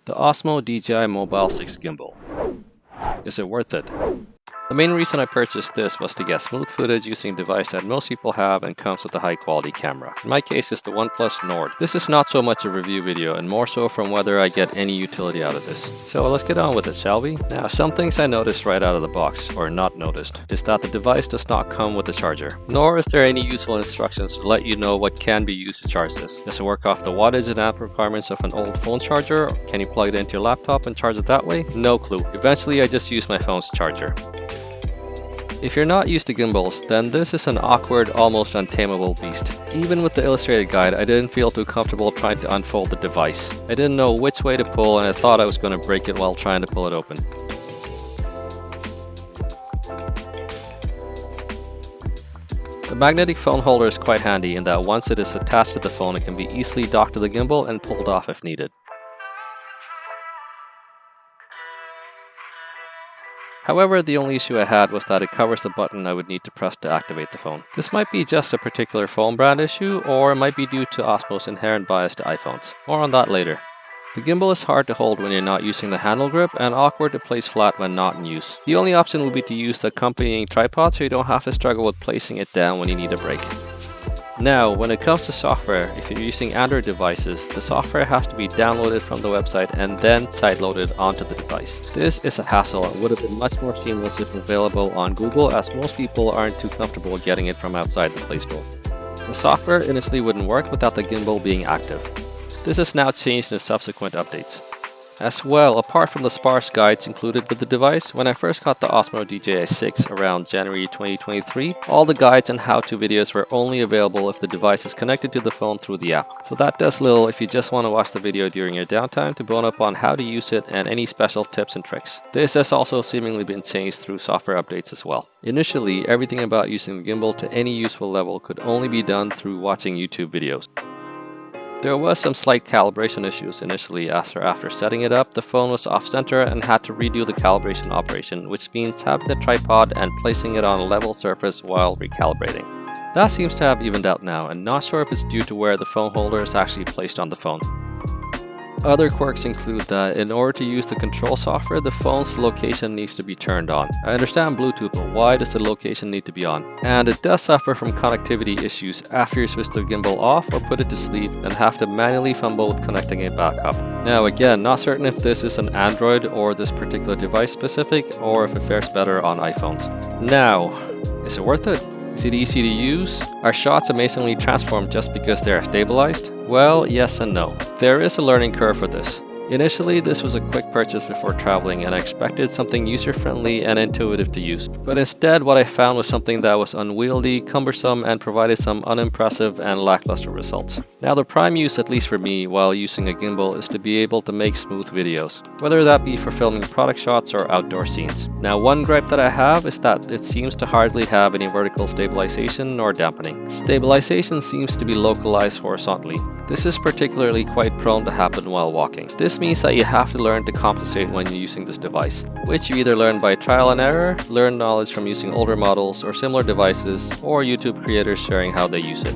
The Osmo DJI Mobile 6 Gimbal. Is it worth it? The main reason I purchased this was to get smooth footage using a device that most people have and comes with a high quality camera. In my case, it's the OnePlus Nord. This is not so much a review video and more so from whether I get any utility out of this. So let's get on with it, shall we? Now, some things I noticed right out of the box, or not noticed, is that the device does not come with a charger. Nor is there any useful instructions to let you know what can be used to charge this. Does it work off the wattage and amp requirements of an old phone charger? Can you plug it into your laptop and charge it that way? No clue. Eventually, I just used my phone's charger. If you're not used to gimbals, then this is an awkward, almost untamable beast. Even with the illustrated guide, I didn't feel too comfortable trying to unfold the device. I didn't know which way to pull and I thought I was going to break it while trying to pull it open. The magnetic phone holder is quite handy in that once it is attached to the phone, it can be easily docked to the gimbal and pulled off if needed. However, the only issue I had was that it covers the button I would need to press to activate the phone. This might be just a particular phone brand issue, or it might be due to Osmo's inherent bias to iPhones. More on that later. The gimbal is hard to hold when you're not using the handle grip and awkward to place flat when not in use. The only option would be to use the accompanying tripod so you don't have to struggle with placing it down when you need a break. Now, when it comes to software, if you're using Android devices, the software has to be downloaded from the website and then sideloaded onto the device. This is a hassle and would have been much more seamless if available on Google, as most people aren't too comfortable getting it from outside the Play Store. The software initially wouldn't work without the gimbal being active. This has now changed in subsequent updates. As well, apart from the sparse guides included with the device, when I first got the Osmo DJI 6 around January 2023, all the guides and how-to videos were only available if the device is connected to the phone through the app. So that does little if you just want to watch the video during your downtime to bone up on how to use it and any special tips and tricks. This has also seemingly been changed through software updates as well. Initially, everything about using the gimbal to any useful level could only be done through watching YouTube videos. There was some slight calibration issues initially after setting it up, the phone was off-center and had to redo the calibration operation, which means having the tripod and placing it on a level surface while recalibrating. That seems to have evened out now, and not sure if it's due to where the phone holder is actually placed on the phone. Other quirks include that in order to use the control software, the phone's location needs to be turned on. I understand Bluetooth, but why does the location need to be on? And it does suffer from connectivity issues after you switch the gimbal off or put it to sleep and have to manually fumble with connecting it back up. Now again, not certain if this is an Android or this particular device specific, or if it fares better on iPhones. Now, is it worth it? Is it easy to use? Are shots amazingly transformed just because they are stabilized? Well, yes and no. There is a learning curve for this. Initially, this was a quick purchase before traveling and I expected something user-friendly and intuitive to use. But instead, what I found was something that was unwieldy, cumbersome, and provided some unimpressive and lackluster results. Now, the prime use, at least for me, while using a gimbal is to be able to make smooth videos, whether that be for filming product shots or outdoor scenes. Now, one gripe that I have is that it seems to hardly have any vertical stabilization nor dampening. Stabilization seems to be localized horizontally. This is particularly quite prone to happen while walking. This means that you have to learn to compensate when you're using this device, which you either learn by trial and error, learn knowledge from using older models or similar devices, or YouTube creators sharing how they use it.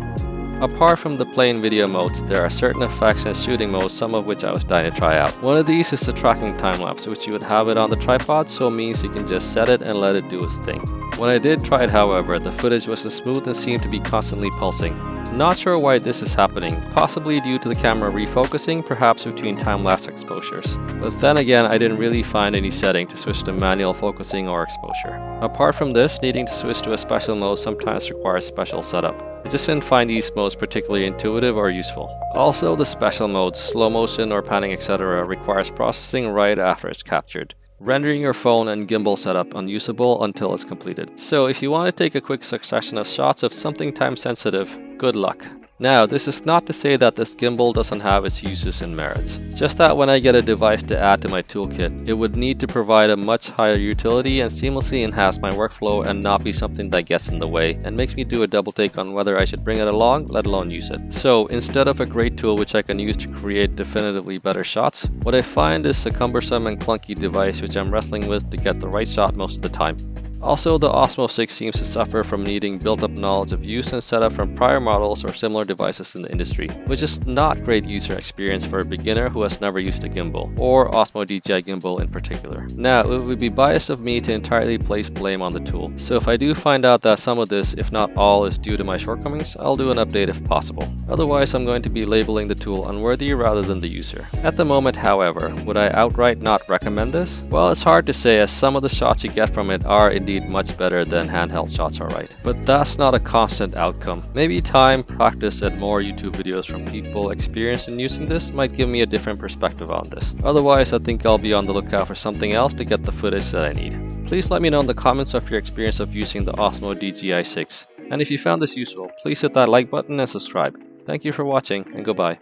Apart from the plain video modes, there are certain effects and shooting modes, some of which I was dying to try out. One of these is the tracking time-lapse, which you would have it on the tripod, so it means you can just set it and let it do its thing. When I did try it, however, the footage wasn't smooth and seemed to be constantly pulsing. Not sure why this is happening, possibly due to the camera refocusing, perhaps between time-lapse exposures. But then again, I didn't really find any setting to switch to manual focusing or exposure. Apart from this, needing to switch to a special mode sometimes requires special setup. I just didn't find these modes particularly intuitive or useful. Also, the special modes, slow motion or panning etc. requires processing right after it's captured, rendering your phone and gimbal setup unusable until it's completed. So if you want to take a quick succession of shots of something time sensitive, good luck. Now, this is not to say that this gimbal doesn't have its uses and merits. Just that when I get a device to add to my toolkit, it would need to provide a much higher utility and seamlessly enhance my workflow and not be something that gets in the way and makes me do a double take on whether I should bring it along, let alone use it. So instead of a great tool which I can use to create definitively better shots, what I find is a cumbersome and clunky device which I'm wrestling with to get the right shot most of the time. Also, the Osmo 6 seems to suffer from needing built-up knowledge of use and setup from prior models or similar devices in the industry, which is not great user experience for a beginner who has never used a gimbal, or Osmo DJI gimbal in particular. Now, it would be biased of me to entirely place blame on the tool, so if I do find out that some of this, if not all, is due to my shortcomings, I'll do an update if possible. Otherwise, I'm going to be labeling the tool unworthy rather than the user. At the moment, however, would I outright not recommend this? Well, it's hard to say, as some of the shots you get from it are indeed much better than handheld shots are, right? But that's not a constant outcome. Maybe time, practice, and more YouTube videos from people experienced in using this might give me a different perspective on this. Otherwise, I think I'll be on the lookout for something else to get the footage that I need. Please let me know in the comments of your experience of using the Osmo DJI 6. And if you found this useful, please hit that like button and subscribe. Thank you for watching, and goodbye.